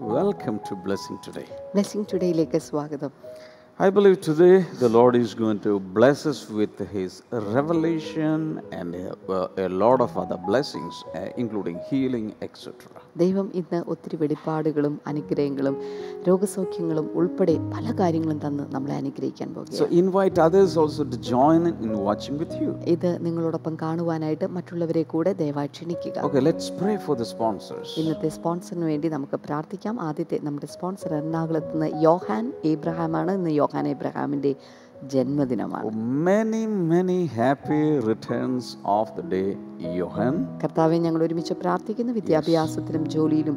Welcome to Blessing Today. Blessing ടുഡേയിലേക്ക് സ്വാഗതം. I believe today the Lord is going to bless us with His revelation and a lot of other blessings, including healing, etc. ദൈവം ഇന്ന് ഒത്തിരി വെളിപ്പാടുകളും അനുഗ്രഹങ്ങളും രോഗസൗഖ്യങ്ങളും ഉൾപ്പെടെ പല കാര്യങ്ങളും തന്ന് നമ്മളെ അനുഗ്രഹിക്കാൻ So പോകുകയാണ്. invite others also to join in watching with you. ഇത് നിങ്ങളോടൊപ്പം കാണുവാനായിട്ട് മറ്റുള്ളവരെ കൂടെ ദയവായി ക്ഷണിക്കുക. Okay, let's pray for the sponsors. ഇന്നത്തെ സ്പോൺസറിന് വേണ്ടി നമുക്ക് പ്രാർത്ഥിക്കാം. ആദ്യത്തെ നമ്മുടെ സ്പോൺസർ എറണാകുളത്ത് നിന്ന് യോഹാൻ ഏബ്രഹാമാണ്. ഇന്ന് യോഹാൻ ഏബ്രഹാമിൻ്റെ ജന്മദിനമാണ്. Many happy returns of the day, Johan. കർത്താവെ, ഞങ്ങൾ ഒരുമിച്ച് പ്രാർത്ഥിക്കുന്നു. വിദ്യാഭ്യാസത്തിലും ജോലിയിലും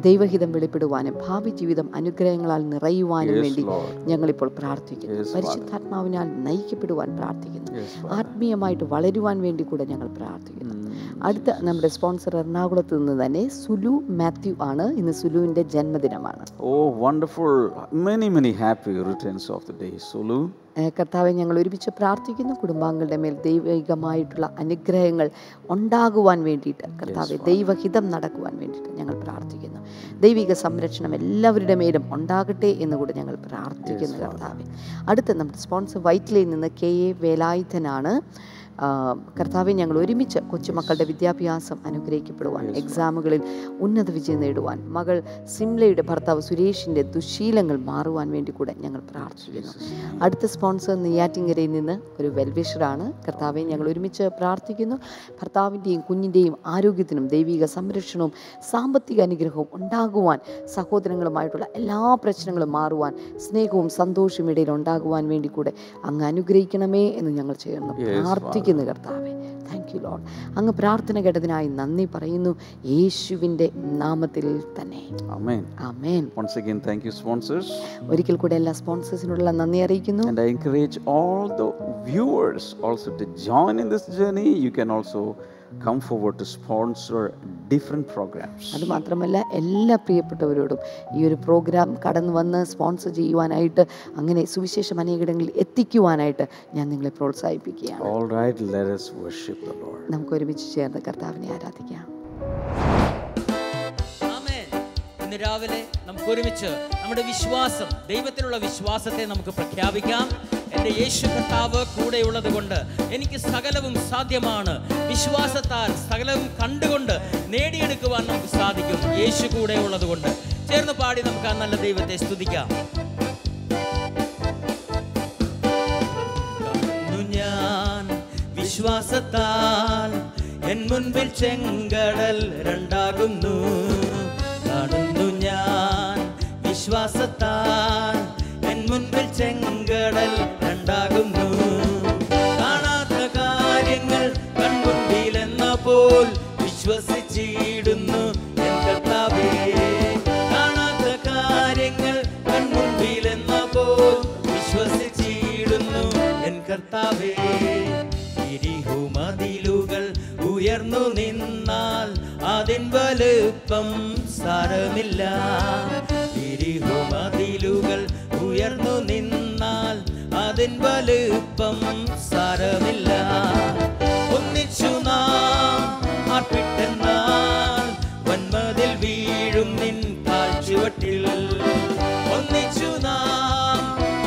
ദൈവഹിതം വെളിപ്പെടുവാനും ഭാവി ജീവിതം അനുഗ്രഹങ്ങളാൽ നിറയുവാനും വേണ്ടി ഞങ്ങളിപ്പോൾ പ്രാർത്ഥിക്കുന്നു. പരിശുദ്ധാത്മാവിനാൽ നയിക്കപ്പെടുവാൻ പ്രാർത്ഥിക്കുന്നു. ആത്മീയമായിട്ട് വളരുവാൻ വേണ്ടി കൂടെ ഞങ്ങൾ പ്രാർത്ഥിക്കുന്നു. അടുത്ത നമ്മുടെ സ്പോൺസർ എറണാകുളത്ത് നിന്ന് തന്നെ സുലു മാത്യു ആണ്. ഇന്ന് സുലുവിൻ്റെ ജന്മദിനമാണ്. Oh, wonderful. Many happy returns of the day, Sulu. കർത്താവെ, ഞങ്ങൾ ഒരുമിച്ച് പ്രാർത്ഥിക്കുന്നു. കുടുംബാംഗങ്ങളുടെ മേൽ ദൈവികമായിട്ടുള്ള അനുഗ്രഹങ്ങൾ ഉണ്ടാകുവാൻ വേണ്ടിയിട്ട്, കർത്താവെ ദൈവഹിതം നടക്കുവാൻ വേണ്ടിയിട്ട് ഞങ്ങൾ പ്രാർത്ഥിക്കുന്നു. ദൈവിക സംരക്ഷണം എല്ലാവരുടെ മേലും ഉണ്ടാകട്ടെ എന്നുകൂടെ ഞങ്ങൾ പ്രാർത്ഥിക്കുന്നു കർത്താവെ. അടുത്ത നമ്മുടെ സ്പോൺസർ വൈറ്റിലയിൽ നിന്ന് KA വേലായുധനാണ്. കർത്താവെ, ഞങ്ങൾ ഒരുമിച്ച് കൊച്ചുമക്കളുടെ വിദ്യാഭ്യാസം അനുഗ്രഹിക്കപ്പെടുവാൻ, എക്സാമുകളിൽ ഉന്നത വിജയം നേടുവാൻ, മകൾ സിംലയുടെ ഭർത്താവ് സുരേഷിൻ്റെ ദുശീലങ്ങൾ മാറുവാൻ വേണ്ടി കൂടെ ഞങ്ങൾ പ്രാർത്ഥിക്കുന്നു. അടുത്ത സ്പോൺസർ നെയ്യാറ്റിൻകരയിൽ നിന്ന് ഒരു വെൽവിഷറാണ്. കർത്താവെ, ഞങ്ങൾ ഒരുമിച്ച് പ്രാർത്ഥിക്കുന്നു. ഭർത്താവിൻ്റെയും കുഞ്ഞിൻ്റെയും ആരോഗ്യത്തിനും ദൈവിക സംരക്ഷണവും സാമ്പത്തിക അനുഗ്രഹവും ഉണ്ടാകുവാൻ, സഹോദരങ്ങളുമായിട്ടുള്ള എല്ലാ പ്രശ്നങ്ങളും മാറുവാൻ, സ്നേഹവും സന്തോഷവും ഇടയിൽ ഉണ്ടാകുവാൻ വേണ്ടി കൂടെ അങ്ങ് അനുഗ്രഹിക്കണമേ എന്ന് ഞങ്ങൾ ചേർന്ന് പ്രാർത്ഥിക്കുന്നു കർത്താവേ. Thank you Lord. അങ്ങ് പ്രാർത്ഥന കേട്ടതിനായി നന്ദി പറയുന്നു, യേശുവിൻ്റെ നാമത്തിൽ തന്നെ. Amen. Amen. Once again, thank you, sponsors. ഒരിക്കൽ കൂടെ എല്ലാ സ്പോൺസേഴ്സിനുള്ള നന്ദി അറിയിക്കുന്നു. And I encourage all the viewers also to join in this journey. You can also come forward to sponsor different programs. അതുമാത്രമല്ല, എല്ലാ പ്രിയപ്പെട്ടവരോടും ഈ ഒരു പ്രോഗ്രാം കടന്നു വന്ന് സ്പോൺസർ ചെയ്യുവാനായിട്ട്, അങ്ങനെ സുവിശേഷം അനേകങ്ങളിൽ എത്തിക്കുവാനായിട്ട് ഞാൻ നിങ്ങളെ പ്രോത്സാഹിപ്പിക്കുകയാണ്. All right, let us worship the Lord. നമുക്ക് ഒരുമിച്ച് ചേർന്ന് കർത്താവിനെ ആരാധിക്കാം. ഇന്ന് രാവിലെ നമുക്ക് ഒരുമിച്ച് നമ്മുടെ വിശ്വാസം, ദൈവത്തിലുള്ള വിശ്വാസത്തെ നമുക്ക് പ്രഖ്യാപിക്കാം. എൻ്റെ യേശു കർത്താവ് കൂടെയുള്ളത് കൊണ്ട് എനിക്ക് സകലവും സാധ്യമാണ്. വിശ്വാസത്താൽ സകലവും കണ്ടുകൊണ്ട് നേടിയെടുക്കുവാൻ നമുക്ക് സാധിക്കും. യേശു കൂടെയുള്ളത് കൊണ്ട് ചേർന്ന് പാടി നമുക്ക് ആ നല്ല ദൈവത്തെ സ്തുതിക്കാം. ഞാൻ വിശ്വാസത്താൽ എൻ മുൻപിൽ ചെങ്കടൽ രണ്ടാകുന്നു. കാണുന്നു ഞാൻ വിശ്വാസത്താൽ എൻ മുൻപിൽ ചെങ്കടൽ രണ്ടാകുന്നു. കാണാത്ത കാര്യങ്ങൾ കൺമുൻപിലെന്ന പോൽ വിശ്വസിച്ചിടുന്നു എൻ കർത്താവേ. കാണാത്ത കാര്യങ്ങൾ കൺമുൻപിലെന്ന പോൽ വിശ്വസിച്ചിടുന്നു എൻ കർത്താവേ. മതിലുകൾ ഉയർന്നു നിന്നാൽ അതിൻ വലുപ്പം സാരമില്ല. മതിലുകൾ ഉയർന്നു നിന്നാൽ അതിൻ വലുപ്പം സാരമില്ല. ഒന്നിച്ചു നാം ആർപ്പിട്ടെന്നാൽ വന്മതിൽ വീഴും നിൻ കാൽച്ചുവട്ടിൽ. ഒന്നിച്ചു നാം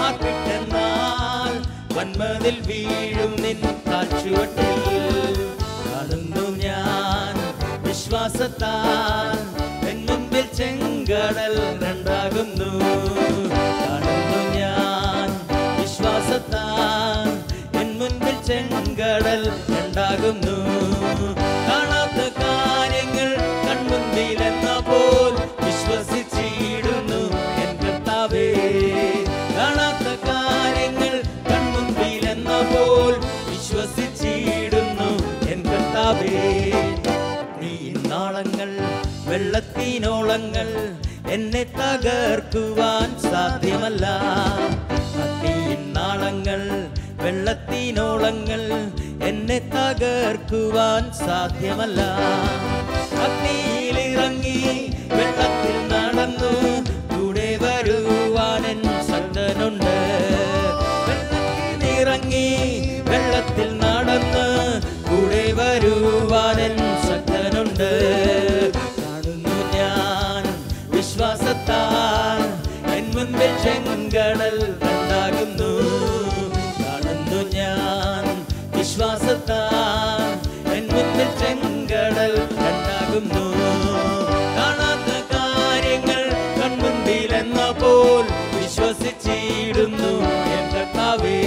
ആർപ്പിട്ടെന്നാൽ വന്മതിൽ വീഴും നിൻ കാൽച്ചുവട്ടിൽ. കാണുന്നു ഞാൻ വിശ്വാസത്താൽ എൻ മുൻപിൽ ചെങ്കടൽ രണ്ടാകുന്നു. കാണുന്നു ഞാൻ വിശ്വാസത്താൽ എൻ മുൻപിൽ ചെങ്കടൽ രണ്ടാകുന്നു. കാണാത്ത കാര്യങ്ങൾ കൺമുൻപിലെന്ന പോൽ വിശ്വസിച്ചിടുന്നു എൻ കർത്താവേ. കാണാത്ത കാര്യങ്ങൾ കൺമുൻപിലെന്ന പോൽ വിശ്വസിച്ചിടുന്നു എൻ കർത്താവേ. നാളങ്ങൾ വെള്ളത്തിനോളങ്ങൾ എന്നെ തകർക്കുവാൻ സാധ്യമല്ല. നാളങ്ങൾ വെള്ളത്തിനോളങ്ങൾ എന്നെ തകർക്കുവാൻ സാധ്യമല്ല. അഗ്നിയിലിറങ്ങി വെള്ളത്തിൽ നടന്നു കൂടെ വരുവാൻ ശക്തനുണ്ട്. വെള്ളത്തിലിറങ്ങി വെള്ളത്തിൽ നടന്ന് കൂടെ വരുവാൻ ശക്തനുണ്ട്. കാണുന്നു ഞാൻ വിശ്വാസ വിശ്വാസത്താൽ എൻ മുൻപിൽ ചെങ്കടൽ രണ്ടാകുന്നു. കാണുന്നു ഞാൻ വിശ്വാസത്താൽ എൻ മുൻപിൽ ചെങ്കടൽ രണ്ടാകുന്നു. കാണാത്ത കാര്യങ്ങൾ കൺമുൻപിലെന്ന പോൽ വിശ്വസിച്ചിടുന്നു എൻ കർത്താവേ.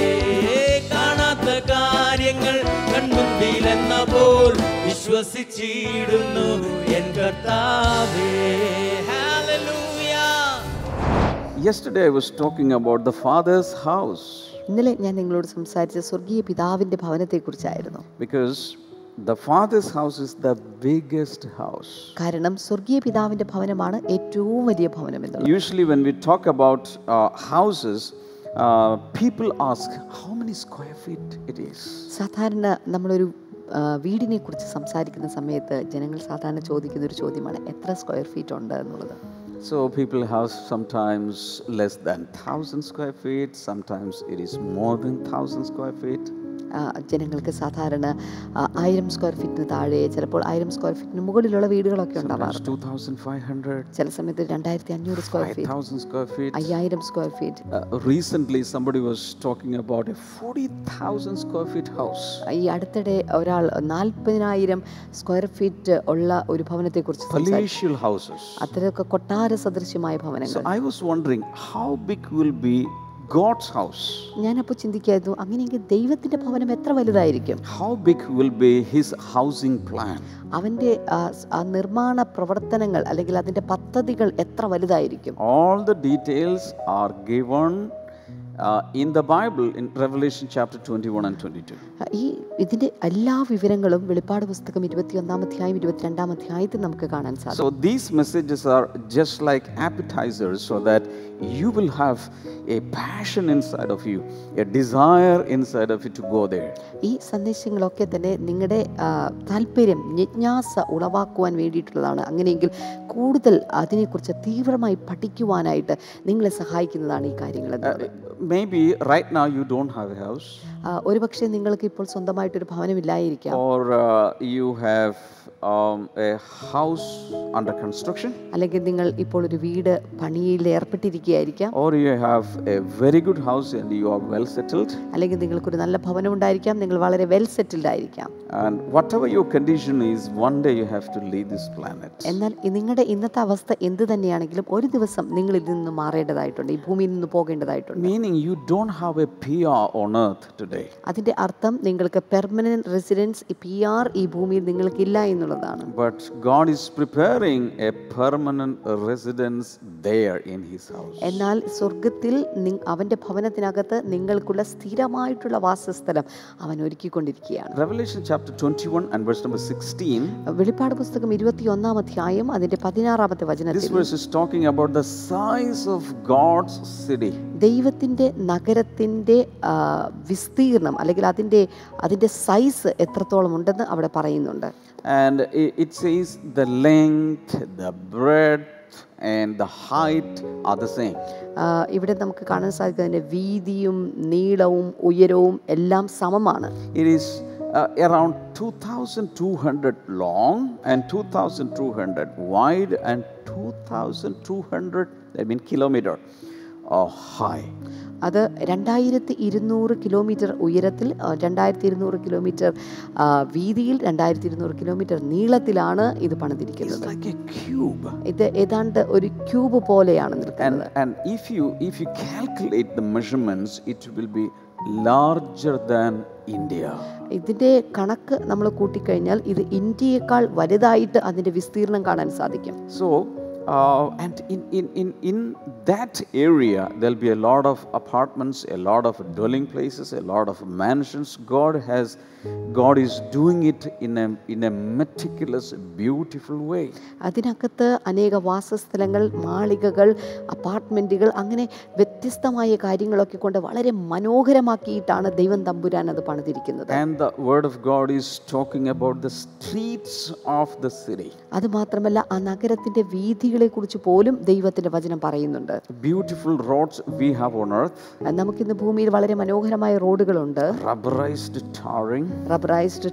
കാണാത്ത കാര്യങ്ങൾ കൺമുൻപിലെന്ന പോൽ വിശ്വസിച്ചിടുന്നു എൻ കർത്താവേ. Hallelujah. Yesterday I was talking about the Father's house. ഇന്നലെ ഞാൻ നിങ്ങളോട് സംസാരിച്ച സ്വർഗീയ പിതാവിന്റെ ഭവനത്തെക്കുറിച്ചായിരുന്നു. Because the Father's house is the biggest house. കാരണം സ്വർഗീയ പിതാവിന്റെ ഭവനമാണ് ഏറ്റവും വലിയ ഭവനം എന്നുള്ളത്. Usually when we talk about houses, people ask how many square feet it is. സാധാരണ നമ്മളൊരു വീടിനെ കുറിച്ച് സംസാരിക്കുന്ന സമയത്ത് ജനങ്ങൾ സാധാരണ ചോദിക്കുന്ന ഒരു ചോദ്യമാണ് എത്ര സ്ക്വയർ ഫീറ്റ് ഉണ്ട് എന്നുള്ളത്. So people have sometimes less than 1,000 square feet, sometimes it is more than 1,000 square feet. ജനങ്ങൾക്ക് സാധാരണ 1000 സ്ക്വയർ ഫീറ്റിന് താഴെ, ചിലപ്പോൾ 1000 സ്ക്വയർ ഫീറ്റിന് മുകളിലുള്ള വീടുകളൊക്കെ ഉണ്ടാവാറുണ്ട്. 2,500. ചില സമയത്ത് 2,500 square feet, 5,000 square feet. 5000 square feet. Recently somebody was talking about a 40,000 square feet house. ഈ അടുത്തിടെ ഒരാൾ 40,000 സ്ക്വയർ ഫീറ്റ് ഉള്ള ഒരു ഭവനത്തെ കുറിച്ച് Palatial houses. അത്തരമൊക്കെ കൊട്ടാര സദൃശ്യമായ ഭവനങ്ങൾ. So I was wondering how big will be God's house. ഞാനപ്പോൾ ചിന്തിക്കായിരുന്നു, അങ്ങനെയെങ്കിൽ ദൈവത്തിന്റെ ഭവനം എത്ര വലുതായിരിക്കും? How big will be his housing plan? അവന്റെ നിർമ്മാണ പ്രവർത്തനങ്ങൾ അല്ലെങ്കിൽ അതിന്റെ പദ്ധതികൾ എത്ര വലുതായിരിക്കും? All the details are given in the Bible in Revelation chapter 21 and 22. ഇതിന്റെ എല്ലാ വിവരങ്ങളും വെളിപ്പാട് പുസ്തകം 21-ാം അധ്യായം 22-ാം അധ്യായത്തിൽ നമുക്ക് കാണാൻ സാധിക്കും. So these messages are just like appetizers so that you will have a passion inside of you, a desire inside of you to go there. ഈ സന്ദേശങ്ങളൊക്കെ തന്നെ നിങ്ങളുടെ താല്പര്യം, ജിജ്ഞാസ ഉളവാക്കുവാൻ വേണ്ടിയിട്ടുള്ളതാണ്. അങ്ങനെയെങ്കിൽ കൂടുതൽ അതിനെക്കുറിച്ച് തീവ്രമായി പഠിക്കുവാനായിട്ട് നിങ്ങളെ സഹായിക്കുന്നതാണ് ഈ കാര്യങ്ങൾ. Maybe right now you don't have a house. ഒരുപക്ഷെ നിങ്ങൾക്ക് ഇപ്പോൾ സ്വന്തമായിട്ടൊരു ഭവനമില്ലായിരിക്കാം. Or you have a house under construction. അല്ലെങ്കിൽ നിങ്ങൾ ഇപ്പോൾ ഒരു വീട് പണിയിൽ ഏർപ്പെട്ടിരിക്കുകയായിരിക്കാം. Or you have a very good house and you are well settled. അല്ലെങ്കിൽ നിങ്ങൾക്കൊരു നല്ല ഭവനം ഉണ്ടായിരിക്കാം, നിങ്ങൾ വളരെ വെൽ സെറ്റിൽഡ് ആയിരിക്കാം. And whatever your condition is, one day you have to leave this planet. എന്നാൽ നിങ്ങളുടെ ഇന്നത്തെ അവസ്ഥ എന്ത് തന്നെയാണെങ്കിലും ഒരു ദിവസം നിങ്ങൾ ഇതിൽ നിന്ന് മാറേണ്ടതായിട്ടുണ്ട്, ഈ ഭൂമിയിൽ നിന്ന് പോകേണ്ടതായിട്ടുണ്ട്. Meaning you don't have a PR on earth today. അതിന്റെ അർത്ഥം നിങ്ങൾക്ക് പെർമനന്റ് റെസിഡൻസ്, PR ഈ ഭൂമിയിൽ നിങ്ങൾക്കില്ല എന്നുള്ളതാണ്. But God is preparing a permanent residence there in his house. എന്നാൽ സ്വർഗ്ഗത്തിൽ അവന്റെ ഭവനത്തിനകത്ത് നിങ്ങൾക്കുള്ള സ്ഥിരമായിട്ടുള്ള വാസസ്ഥലം അവൻ ഒരുക്കിക്കൊണ്ടിരിക്കുകയാണ്. Revelation chapter 21 and verse number 16. വെളിപ്പാട് പുസ്തകം 21-ാം അധ്യായം അതിന്റെ 16-ാമത്തെ വചനത്തിൽ This verse is talking about the size of God's city. ദൈവത്തിന്റെ നഗരത്തിന്റെ വിസ്തീർണം അല്ലെങ്കിൽ അതിന്റെ സൈസ് എത്രത്തോളം ഉണ്ടെന്ന് അവിടെ പറയുന്നുണ്ട്. And it says the length, the breadth and the height are the same. ഇവിടെ നമുക്ക് കാണാൻ സാധിക്കും അതിന്റെ വീതിയും നീളവും ഉയരവും എല്ലാം സമമാണ്. It is around 2,200 long and 2,200 wide and 2,200 kilometer high. അത് 2200 കിലോമീറ്റർ ഉയരത്തിൽ, 2200 കിലോമീറ്റർ വീതിയിൽ, 2200 കിലോമീറ്റർ നീളത്തിലാണ് ഇത് പണിതിരിക്കുന്നത്. It's like a cube. ഇത് ഏതാണ്ട് ഒരു ക്യൂബ് പോലെയാണ് നിൽക്കുന്നത്. And if you calculate the measurements, it will be larger than India. ഇതിന്റെ കണക്ക് നമ്മൾ കൂട്ടിക്കഴിഞ്ഞാൽ ഇത് ഇന്ത്യയേക്കാൾ വലുതായിട്ട് അതിന്റെ വിസ്തീർണം കാണാൻ സാധിക്കും. So and in that area there'll be a lot of apartments, a lot of dwelling places, a lot of mansions. God is doing it in a meticulous, beautiful way. അതിനകത്ത് അനേക വാസസ്ഥലങ്ങൾ, മാളികകൾ, അപ്പാർട്ട്മെന്റുകൾ, അങ്ങനെ വ്യത്യസ്തമായ കാര്യങ്ങളൊക്കെ കൊണ്ട് വളരെ മനോഹരമാക്കിയിട്ടാണ് ദൈവം തമ്പുരാൻ അത് പണിതിരിക്കുന്നത്. And the word of God is talking about the streets of the city. അത് മാത്രമല്ല ആ നഗരത്തിന്റെ വീഥികൾ വഴികളെക്കുറിച്ച് പോലും ദൈവത്തിൻ്റെ വചനം പറയുന്നുണ്ട്. Beautiful roads we have on earth. നമുക്കിന്ന് ഭൂമിയിൽ വളരെ മനോഹരമായ റോഡുകളുണ്ട്. Rubberized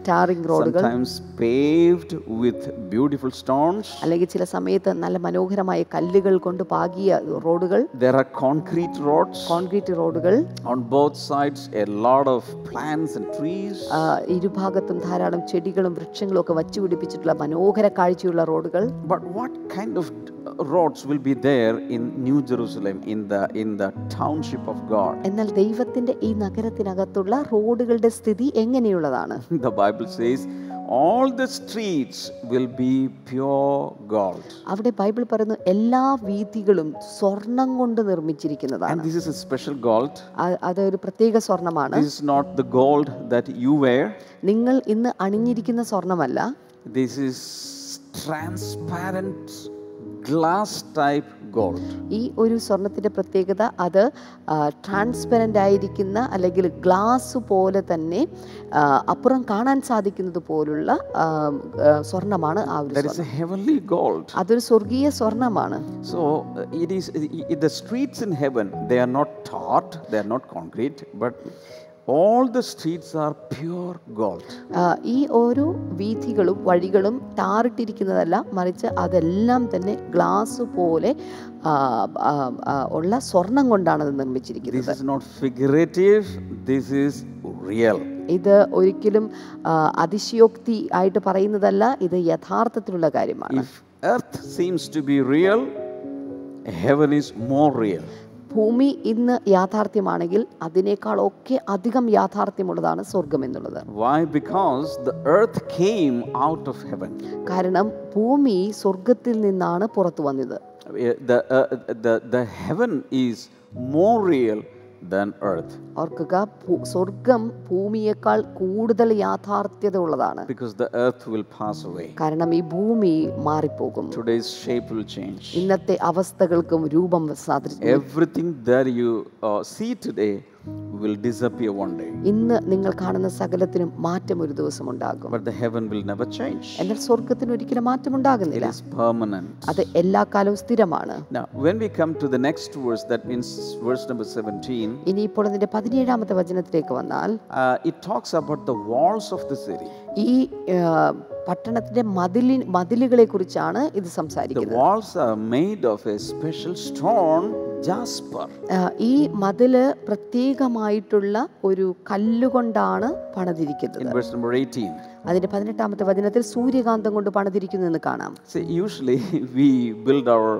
ടാറിംഗ് റോഡുകൾ, sometimes paved with beautiful stones. അല്ലെങ്കിൽ ചില സമയത്ത് നല്ല മനോഹരമായ കല്ലുകൾ കൊണ്ട് പാകിയ റോഡുകൾ. There are concrete റോഡുകൾ. On both sides a lot of plants and trees. ഇരുഭാഗത്തും ധാരാളം ചെടികളും വൃക്ഷങ്ങളും ഒക്കെ വച്ചുപിടിപ്പിച്ചിട്ടുള്ള മനോഹര കാഴ്ചയുള്ള റോഡുകൾ. But what kind of roads will be there in New Jerusalem, in the township of God? എന്നാൽ ദൈവത്തിന്റെ ഈ നഗരത്തിനകത്തുള്ള റോഡുകളുടെ സ്ഥിതി എങ്ങനെയുള്ളതാണ്? The Bible says all the streets will be pure gold. അവിടെ ബൈബിൾ പറയുന്നു എല്ലാ വീഥികളും സ്വർണം കൊണ്ട് നിർമ്മിച്ചിരിക്കുന്നതാണ്. And this is a special gold. അതൊരു പ്രത്യേക സ്വർണ്ണമാണ്. This is not the gold that you wear. നിങ്ങൾ ഇന്ന് അണിഞ്ഞിരിക്കുന്ന സ്വർണ്ണമല്ല. This is transparent glass type gold. ഈ ഒരു സ്വർണത്തിന്റെ പ്രത്യേകത അത് ട്രാൻസ്പെറൻ്റ് ആയിരിക്കുന്ന അല്ലെങ്കിൽ ഗ്ലാസ് പോലെ തന്നെ അപ്പുറം കാണാൻ സാധിക്കുന്നത് പോലുള്ള സ്വർണ്ണമാണ് ആ ഒരു That is a heavenly gold. അതൊരു സ്വർഗീയ സ്വർണ്ണമാണ്. So the streets in heaven, they are not tarred, they are not concrete, but all the streets are pure gold. ഈ ഓരോ വീഥികളും വഴികളും ടാറിട്ടിരിക്കുന്നതല്ല, മറിച്ച് അതെല്ലാം തന്നെ ഗ്ലാസ് പോലെ ഉള്ള സ്വർണം കൊണ്ടാണ് അത് നിർമ്മിച്ചിരിക്കുന്നത്. This is not figurative, this is real. ഇത് ഒരിക്കലും അതിശയോക്തി ആയിട്ട് പറയുന്നതല്ല, ഇത് യഥാർത്ഥത്തിലുള്ള കാര്യമാണ്. If earth seems to be real, heaven is more real. ഭൂമി ഇന്ന് യാഥാർത്ഥ്യമാണെങ്കിൽ അതിനേക്കാളൊക്കെ അധികം യാഥാർത്ഥ്യമുള്ളതാണ് സ്വർഗം എന്നുള്ളത്. Why? Because the earth came out of heaven. കാരണം ഭൂമി സ്വർഗത്തിൽ നിന്നാണ് പുറത്തു വന്നത്. The heaven is more real than earth. ഓർക്കുക, സ്വർഗം ഭൂമിയേക്കാൾ കൂടുതൽ യാഥാർത്ഥ്യത ഉള്ളതാണ്. Because the earth will pass away. കാരണം ഈ ഭൂമി മാറിപ്പോകും. Today's shape will change. ഇന്നത്തെ അവസ്ഥകൾക്കും രൂപം സാദൃശ്യം. Everything that you see today will disappear one day. ഇന്ന് നിങ്ങൾ കാണുന്ന സകലത്തിനും മാറ്റം ഒരു ദിവസം ഉണ്ടാകും. But the heaven will never change. എന്നാൽ സ്വർഗത്തിന് ഒരിക്കലും മാറ്റം ഉണ്ടാകുന്നില്ല. It is permanent. അത് എല്ലാ കാലവും സ്ഥിരമാണ്. Now when we come to the next verse, that means verse number 17. ഇനിയിപ്പോൾ അതിന്റെ 17ാമത്തെ വചനത്തിലേക്ക് വന്നാൽ it talks about the walls of the city. ഈ പട്ടണത്തിന്റെ മതിലുകളെ കുറിച്ചാണ് ഇത് സംസാരിക്കുന്നത്. The walls are made of a special stone, jasper. ഈ മതില് പ്രത്യേകമായിട്ടുള്ള ഒരു കല്ലുകൊണ്ടാണ് പണിതിരിക്കുന്നത്. In verse number 18. അതിന്റെ 18ാമത്തെ വചനത്തിൽ സൂര്യകാന്തം കൊണ്ട് പണിതിരിക്കുന്നു എന്ന് കാണാം. See, usually we build our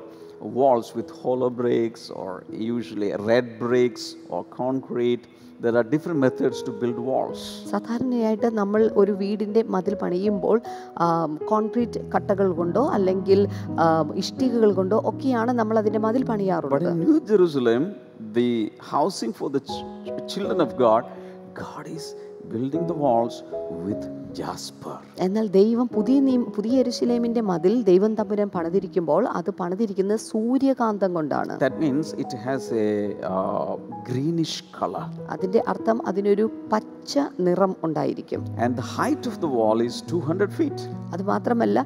walls with hollow bricks or usually red bricks or concrete. There are different methods to build walls. സാധാരണയായിട്ട് നമ്മൾ ഒരു വീടിന്റെ മതിൽ പണിയുമ്പോൾ കോൺക്രീറ്റ് കട്ടകൾ കൊണ്ടോ അല്ലെങ്കിൽ ഇഷ്ടികകൾ കൊണ്ടോ ഒക്കെയാണ് നമ്മൾ അതിന്റെ മതിൽ പണിയാറുള്ളത്. But in New Jerusalem, the housing for the children of God, God is building the walls with jasper. എന്നാൽ ദൈവം പുതിയ യെരൂശലേമിന്റെ മതിൽ ദൈവം തമ്പുരാൻ പണിതിരിക്കുമ്പോൾ അത് പണിതിരിക്കുന്നത് സൂര്യകാന്തം കൊണ്ടാണ്. That means it has a greenish color. അതിന്റെ അർത്ഥം അതിനൊരു പച്ച നിറം ഉണ്ടായിരിക്കും. And the height of the wall is 200 feet. അത് മാത്രമല്ല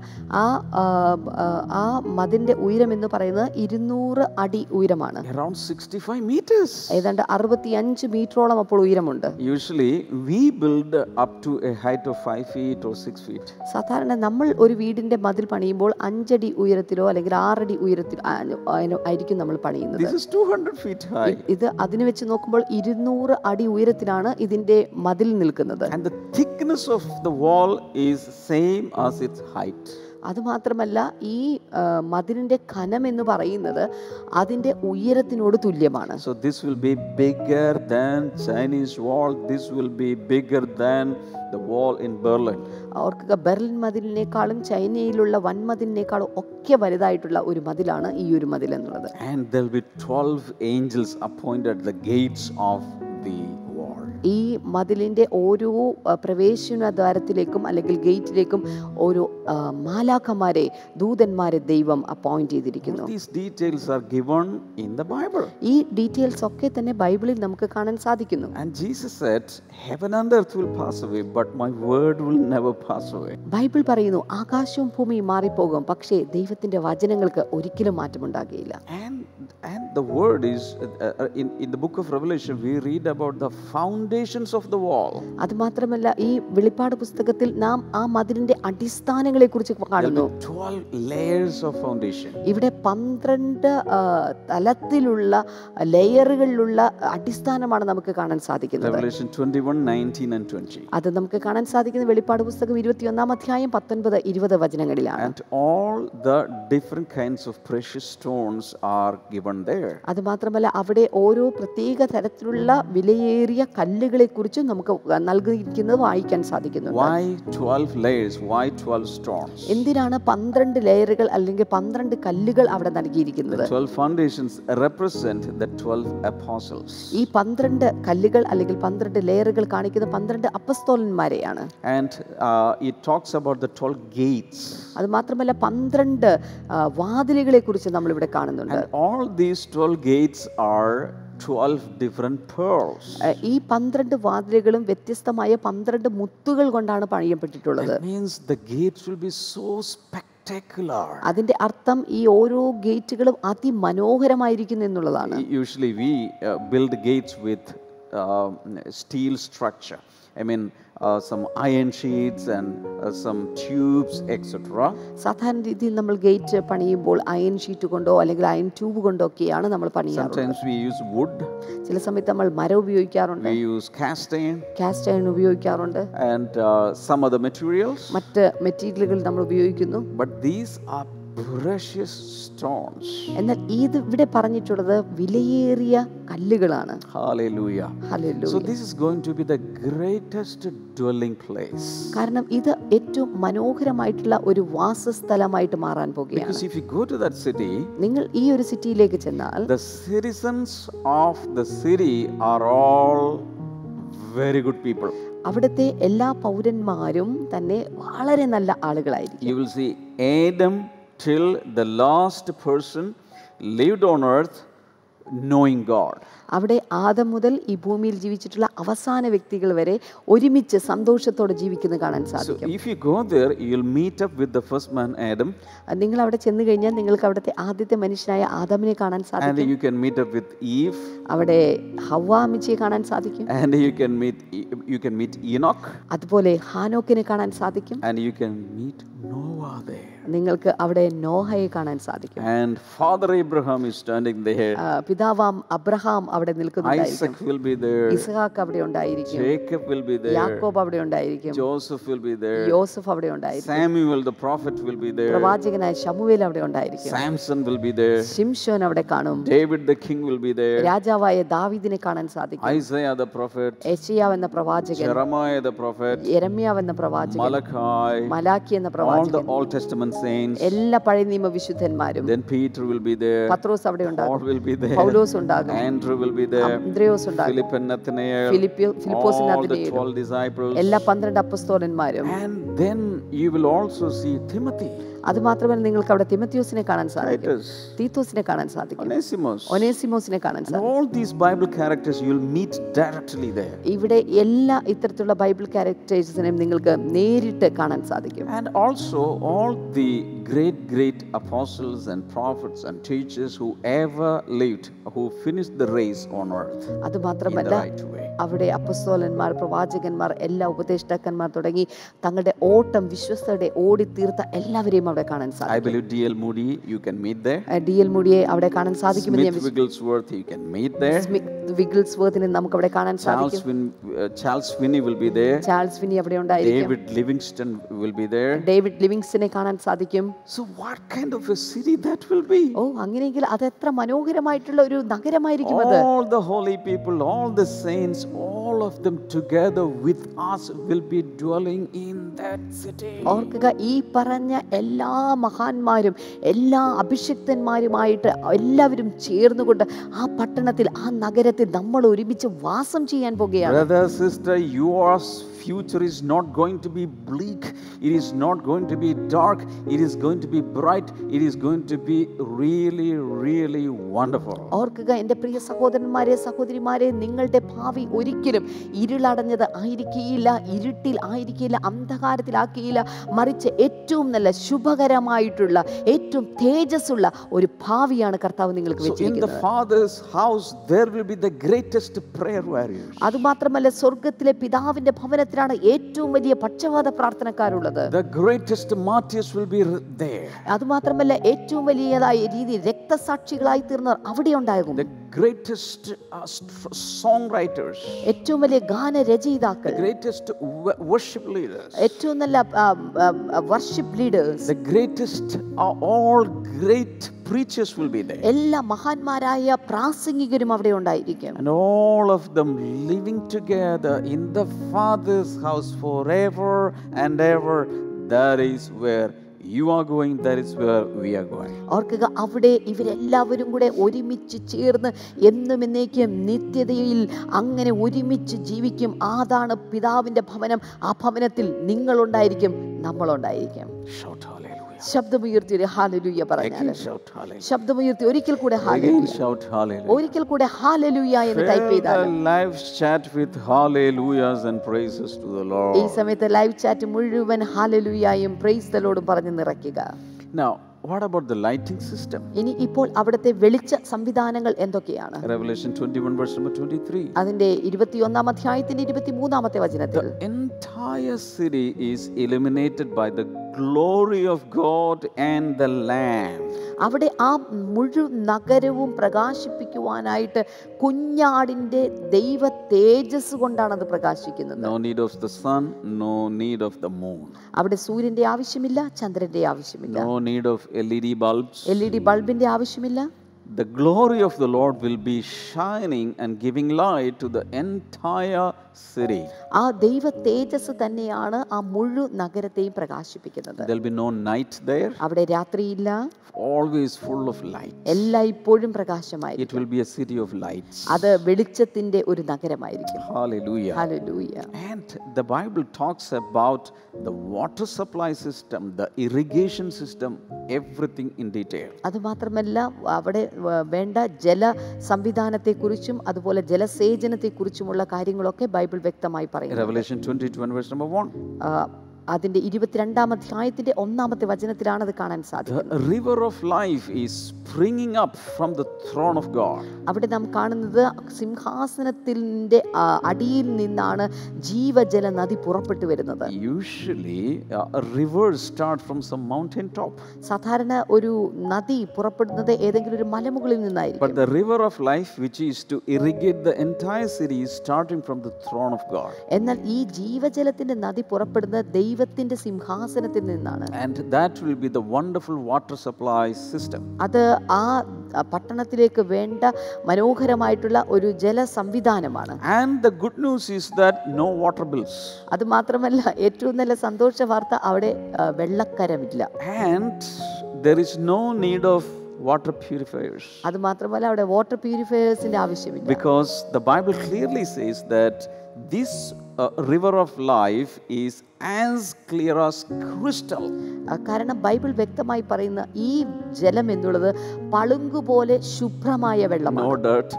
ആ മതിലിന്റെ ഉയരം എന്ന് പറയുന്നത് 200 അടി ഉയരമാണ്. Around 65 meters. ഏതാണ്ട് 65 മീറ്ററോളം അപ്പോൾ ഉയരമുണ്ട്. Usually we build up to a height of 5 feet or 6 feet. സാധാരണ നമ്മൾ ഒരു വീടിന്റെ മതിൽ പണിയുമ്പോൾ 5 അടി ഉയരത്തിലോ അല്ലെങ്കിൽ 6 അടി ഉയരത്തിലോ ആയിരിക്കും നമ്മൾ പണിയുന്നത്. This is 200 feet high. ഇത് അതിനെ വെച്ച് നോക്കുമ്പോൾ 200 അടി ഉയരത്തിലാണ് ഇതിന്റെ മതിൽ നിൽക്കുന്നത്. And the thickness of the wall is same as its height. അതുമാത്രമല്ല ഈ മതിലിന്റെ ഘനം എന്ന് പറയുന്നത് അതിന്റെ ഉയരത്തിനോട് തുല്യമാണ്. So this will be bigger than Chinese wall. This will be bigger than the wall in Berlin. ഓർക്കുക, ബെർലിൻ മതിലിനേക്കാളും ചൈനയിലുള്ള വൻമതിലിനേക്കാളും ഒക്കെ വലുതായിട്ടുള്ള ഒരു മതിലാണ് ഈ ഒരു മതിൽ എന്നുള്ളത്. And there will be 12 angels appointed at the gates of the wall. ഈ മതിലിൻ്റെ ഓരോ പ്രവേശന ദ്വാരത്തിലേക്കും അല്ലെങ്കിൽ ഗേറ്റിലേക്കും ഓരോ മാലാഖമാരെ, ദൂതന്മാരെ ദൈവം അപ്പോയിന്റ് ചെയ്തിരിക്കുന്നു. These details are given in the Bible. ഈ ഡീറ്റെയിൽസ് ഒക്കെ തന്നെ ബൈബിളിൽ നമുക്ക് കാണാൻ സാധിക്കുന്നു. And Jesus said, heaven and earth will pass away, but my word will never pass away. Bible പറയുന്നു, ആകാശവും ഭൂമിയും മാറിപ്പോകും, പക്ഷേ ദൈവത്തിന്റെ വചനങ്ങൾക്ക് ഒരിക്കലും മാറ്റമുണ്ടാകുകയില്ല. And the word is in the book of Revelation we read about the foundations of the wall. അത് മാത്രമല്ല ഈ വെളിപ്പാട് പുസ്തകത്തിൽ നാം ആ മതിലിന്റെ അടിസ്ഥാനങ്ങളെ കുറിച്ച് കാണുന്നു. 12 layers of foundation. ഇവിടെ 12 തലത്തിലുള്ള ലെയറുകളിലുള്ള അടിസ്ഥാനമാണ് നമുക്ക് കാണാൻ സാധിക്കുന്നത്. Revelation 21:19 and 20. അത് നമുക്ക് കാണാൻ സാധിക്കുന്ന വെളിപ്പാട് പുസ്തകം 21-ാം അധ്യായം 19-20 വചനങ്ങളിലാണ്. And all the different kinds of precious stones are given there. അത് മാത്രമല്ല അവിടെ ഓരോ പ്രത്യേക തരത്തിലുള്ള വിലയേറിയ കല്ലുകളെ കുറിച്ച് നമുക്ക് നൽകിയിരിക്കുന്നത് വായിക്കാൻ സാധിക്കുന്നുണ്ട്. Why 12 layers? Why 12 stones? എന്തിനാണ് 12 ലെയറുകൾ അല്ലെങ്കിൽ 12 കല്ലുകൾ അവിടെ നൽകിയിരിക്കുന്നത്? The 12 foundations represent the 12 apostles. ഈ 12 കല്ലുകൾ അല്ലെങ്കിൽ 12 ലെയറുകൾ കാണിക്കുന്ന 12 അപ്പസ്തോലന്മാരെയാണ്. And it talks about the 12 gates. അത് മാത്രമല്ല 12 വാതിലുകളെ കുറിച്ച് നമ്മൾ ഇവിടെ കാണുന്നുണ്ട്. And all these 12 gates are 12 different pearls. ഈ 12 വാതിലുകളും വ്യത്യസ്തമായ 12 മുത്തുകൾ കൊണ്ടാണ് പണിയപ്പെട്ടിട്ടുള്ളത്. That means the gates will be so spectacular. അതിന്റെ അർത്ഥം ഈ ഓരോ ഗേറ്റുകളും അതിമനോഹരമായിരിക്കുന്നു എന്നുള്ളതാണ്. Usually we build gates with steel structure. I mean some iron sheets and some tubes etc. സാധാരണ രീതിയിൽ നമ്മൾ ഗേറ്റ് പണിയുമ്പോൾ അയൺ ഷീറ്റ് കൊണ്ടോ അല്ലെങ്കിൽ അയൺ ട്യൂബ് കൊണ്ടോ ഒക്കെയാണ് നമ്മൾ പണിയാറുള്ളത്. Sometimes we use wood. ചില സമയത്ത് നമ്മൾ മരം ഉപയോഗിക്കാറുണ്ട്. We use cast iron. Cast iron ഉപയോഗിക്കാറുണ്ട്. And some other materials. മറ്റ് മെറ്റീരിയലുകൾ നമ്മൾ ഉപയോഗിക്കുന്നു. But these are precious stones. എന്നാൽ ഇത് ഇവിടെ പറഞ്ഞിട്ടുള്ളത് വിലയേറിയ കല്ലുകളാണ്. Hallelujah. Hallelujah. So this is going to be the greatest dwelling place. കാരണം ഇത് ഏറ്റവും മനോഹരമായിട്ടുള്ള ഒരു വാസസ്ഥലമായിട്ട് മാറാൻ പോകുകയാണ്. Because if you go to that city, നിങ്ങൾ ഈ ഒരു സിറ്റിയിലേക്ക് ചെന്നാൽ the citizens of the city are all very good people. അവിടുത്തെ എല്ലാ പൗരന്മാരും തന്നെ വളരെ നല്ല ആളുകളായിരിക്കും. You will see Adam till the last person lived on earth knowing God. അവിടെ ആദം മുതൽ ഈ ഭൂമിയിൽ ജീവിച്ചിട്ടുള്ള അവസാന വ്യക്തികൾ വരെ ഒരുമിച്ച് സന്തോഷത്തോടെ ജീവിക്കുന്നത് കാണാൻ So സാധിക്കും. if you go there, you'll meet up with the first man Adam. നിങ്ങൾ അവിടെ ചെന്ന് കഴിഞ്ഞാൽ നിങ്ങൾക്ക് അവിടുത്തെ ആദ്യത്തെ മനുഷ്യനായ ആദമിനെ കാണാൻ And സാധിക്കും. you can meet up with Eve. അവിടെ ഹവ്വ അമ്മച്ചിയെ കാണാൻ സാധിക്കും. And you can meet Enoch. അതുപോലെ ഹാനോക്കിനെ കാണാൻ സാധിക്കും. And you can meet Noah there. നിങ്ങൾക്ക് അവിടെ നോഹയെ കാണാൻ സാധിക്കും. And Father Abraham is standing there. പിതാവാം അബ്രഹാം അവിടെ നിൽക്കുന്നുണ്ടായിരിക്കും. Isaac will be there. Ishaq അവിടെ ഉണ്ടായിരിക്കും. Jacob will be there. യാക്കോബ് അവിടെ ഉണ്ടായിരിക്കും. Joseph will be there. യോസഫ് അവിടെ ഉണ്ടായിരിക്കും. Samuel the prophet will be there. പ്രവാചകനായ ശമൂവേൽ അവിടെ ഉണ്ടായിരിക്കും. Samson will be there. ശിംശോൻ അവിടെ കാണും. David the king will be there. രാജാവായ ദാവീദിനെ കാണാൻ സാധിക്കും. Isaiah the prophet. യെശയ്യാവ് എന്ന പ്രവാചകൻ, Jeremiah the prophet. യെരമ്യാവ് എന്ന പ്രവാചകൻ, Malachi. മലാക്കി എന്ന All the പ്രവാചകൻ, Old Testament saints. എല്ലാ പഴയ നിയമ വിശുദ്ധന്മാരും. Then Peter will be there. പത്രോസ് അവിടെ Paul ഉണ്ടാകും. will be there. പൗലോസ് ഉണ്ടാകും. Andrew will be there. അന്ത്രയോസ് ഉണ്ടാകും. Philip and Nathanael. Philipose All the നഥനയേലും 12 disciples. എല്ലാ 12 അപ്പസ്തോലന്മാരും. And then you will also see Timothy. അത് മാത്രമല്ല നിങ്ങൾക്ക് അവിടെ തിമോത്തിയോസിനെ കാണാൻ സാധിക്കും. Titus. തീത്തോസിനെ കാണാൻ സാധിക്കും. Onesimus. ഒനേസിമോസിനെ കാണാൻ And സാധിക്കും. all these Bible characters you will meet directly there. ഇവിടെ എല്ലാ ഇത്തരത്തിലുള്ള ബൈബിൾ ക്യാരക്ടേഴ്സിനെയും നിങ്ങൾക്ക് നേരിട്ട് കാണാൻ സാധിക്കും. And also all the great apostles and prophets and teachers who ever lived, who finished the race on earth അത് in the മാത്രമല്ല right way. അവിടെ അപ്പസ്തോലന്മാർ, പ്രവാചകന്മാർ, എല്ലാ ഉപദേഷ്ടാക്കന്മാർ തുടങ്ങി തങ്ങളുടെ ഓട്ടം വിശ്വസ്തയുടെ ഓടി തീർത്ത എല്ലാവരെയും അവിടെ കാണാൻ I സാധിക്കും. believe D.L. Moody you can meet there. D.L. മൂഡിയെ അവിടെ കാണാൻ സാധിക്കുമെന്ന് ഞാൻ Smith Wigglesworth you can meet there. വിഗിൾസ്വർത്തിനെ നമുക്ക് അവിടെ കാണാൻ സാധിക്കും. Charles Finney will be there. Charles Finney അവിടെ ഉണ്ടായിരിക്കും. David Livingston will be there. David ലിവിങ്സ്റ്റനെ കാണാൻ സാധിക്കും. So what kind of a city that will be? ഓ, അങ്ങനെയെങ്കിൽ അത് എത്ര മനോഹരമായിട്ടുള്ള ഒരു നഗരമായിരിക്കും അത്. All the holy people, all the saints, all of them together with us will be dwelling in that city. ഓർക്കുക, ഈ പറഞ്ഞ എല്ലാ മഹാന്മാരും എല്ലാ അഭിഷിക്തന്മാരുമായിട്ട് എല്ലാവരും ചേർന്നുകൊണ്ട് ആ പട്ടണത്തിൽ, ആ നഗരത്തിൽ നമ്മൾ ഒരുമിച്ച് വാസം ചെയ്യാൻ പോകുകയാണ്. Brother, sister, your future is not going to be bleak. It is not going to be dark. It is going to be bright. It is going to be really, really wonderful. ഓർക്കുക എൻ്റെ പ്രിയ സഹോദരന്മാരെ, സഹോദരിമാരെ, നിങ്ങളുടെ ഭാവി ഒരിക്കലും ഇരുളടഞ്ഞത് ആയിരിക്കുകയില്ല, ഇരുട്ടിൽ ആയിരിക്കില്ല, അന്ധകാരത്തിലാക്കിയില്ല. മറിച്ച് ഏറ്റവും നല്ല ശുഭകരമായിട്ടുള്ള ഏറ്റവും തേജസ്സുള്ള ഒരു ഭാവിയാണ് കർത്താവ് നിങ്ങൾക്ക് വെച്ചിരിക്കുന്നത്. In the Father's house there will be the greatest prayer warriors. അതുമാത്രമല്ല, സ്വർഗത്തിലെ പിതാവിന്റെ ഭവനത്തിലാണ് ഏറ്റവും വലിയ പക്ഷവാത പ്രാർത്ഥനക്കാരുള്ളത്. The greatest martyrs will be there. അതുമാത്രമല്ല, ഏറ്റവും വലിയതായ രീതിയിൽ രക്തസാക്ഷികളായി തീർന്നവർ അവിടെ ഉണ്ടാകും. The greatest songwriters. ഏറ്റവും വലിയ ഗാനരചയിതാക്കൾ, The greatest worship leaders. ഏറ്റവും നല്ല worship leaders, The greatest all great preachers will be there. എല്ലാ മഹാന്മാരായ പ്രാസംഗികരും അവിടെ ഉണ്ടായിരിക്കും. And all of them living together in the Father's house forever and ever. That is where you are going, that is where we are going. ഓർക്കുക, അവിടെ ഇവരെല്ലാവരും കൂടെ ഒരുമിച്ച് ചേർന്ന് എന്നും എന്നേക്കും നിത്യതയിൽ അങ്ങനെ ഒരുമിച്ച് ജീവിക്കും. അതാണ് പിതാവിന്റെ ഭവനം. ആ ഭവനത്തിൽ നിങ്ങളുണ്ടായിരിക്കും, നമ്മളുണ്ടായിരിക്കും. Shout hallelujah. ശബ്ദമുയർത്തി ഒരു ഹല്ലേലൂയ പറഞ്ഞാൽ, Shout hallelujah. ശബ്ദമുയർത്തി ഒരിക്കൽ കൂടെ Again ഹല്ലേലൂയ, shout hallelujah. ഒരിക്കൽ കൂടെ ഹല്ലേലൂയ എന്ന് ടൈപ്പ് Fill ചെയ്താൽ the live chat with hallelujahs and praises to the Lord. ഈ സമയത്ത് ലൈവ് ചാറ്റ് മുഴുവൻ ഹല്ലേലൂയയും പ്രൈസ് ദി ലോർഡും പറഞ്ഞ് നിറയ്ക്കുക. Now, what about the lighting system? ഇനി ഇപ്പോൾ അവിടുത്തെ വെളിച്ച സംവിധാനങ്ങൾ എന്തൊക്കെയാണ്? Revelation 21 verse number 23. അതിന്റെ 21-ാം അധ്യായത്തിന്റെ 23-ാമത്തെ വചനത്തിൽ The entire city is illuminated by the glory of God and the Lamb. അവിടെ ആ മുഴുവൻ നഗരവും പ്രകാശിപ്പിക്കുവാനായിട്ട് കുഞ്ഞാടിന്റെ ദൈവ തേജസ് കൊണ്ടാണ് അത് പ്രകാശിക്കുന്നത്. No need of the sun, no need of the moon. അവിടെ സൂര്യന്റെ ആവശ്യമില്ല, ചന്ദ്രന്റെ ആവശ്യമില്ല, No need of LED bulbs. LED ബൾബിന്റെ ആവശ്യമില്ല. The glory of the Lord will be shining and giving light to the entire city. ആ ദൈവ തേജസ് തന്നെയാണ് ആ മുഴുവൻ നഗരത്തെയും പ്രകാശിപ്പിക്കുന്നത്. There will be no night there. അവിടെ രാത്രിയില്ല, Always full of light. എല്ലായ്പ്പോഴും It പ്രകാശമായിരിക്കും. will be a city of lights. അത് വെളിച്ചത്തിന്റെ ഒരു നഗരമായിരിക്കും. Hallelujah. Hallelujah. And the Bible talks about the water supply system, the irrigation system, everything in detail. അതുമാത്രമല്ല, അവിടെ വേണ്ട ജല സംവിധാനത്തെക്കുറിച്ചും അതുപോലെ ജലസേചനത്തെക്കുറിച്ചുമുള്ള കാര്യങ്ങളൊക്കെ ബൈബിൾ വ്യക്തമായി പറയുന്നു. Revelation 22 verse number 1. അതിന്റെ 22-ാം അധ്യായത്തിന്റെ 1-ാമത്തെ വചനത്തിലാണ് അത് കാണാൻ സാധിക്കുന്നത്. The river of life is springing up from the throne of God. അവിടെ നാം കാണുന്നത് സിംഹാസനത്തിന്റെ അടിയിൽ നിന്നാണ് ജീവജല നദി പുറപ്പെട്ടു വരുന്നത്. Usually rivers start from some mountain top. സാധാരണ ഒരു നദി പുറപ്പെടുന്നത് ഏതെങ്കിലും ഒരു മലമുകളിൽ നിന്നായിരിക്കും. But the river of life, which is to irrigate the entire city, is starting from the throne of God. എന്നാൽ ഈ ജീവജലത്തിന്റെ നദി പുറപ്പെടുന്നത് ദൈവത്തിന്റെ സിംഹാസനത്തിൽ നിന്നാണ്. And that will be the wonderful water supply system. അത് ആ പട്ടണത്തിലേക്ക് വേണ്ട മനോഹരമായിട്ടുള്ള ഒരു ജല സംവിധാനമാണ്. And the good news is that no water bills. അത് മാത്രമല്ല, ഏറ്റവും നല്ല സന്തോഷ വാർത്ത, അവിടെ വെള്ളക്കരമില്ല. And there is no need of water purifiers. അത് മാത്രമല്ല, അവിടെ വാട്ടർ പ്യൂരിഫയേഴ്സിന്റെ ആവശ്യമില്ല. Because the Bible clearly says that this river of life is as clear as crystal. കാരണം ബൈബിൾ വ്യക്തമായി പറയുന്ന ഈ ജലം എന്നുള്ളത് പളുങ്കുപോലെ ശുഭ്രമായ വെള്ളമാണ്. No dirt,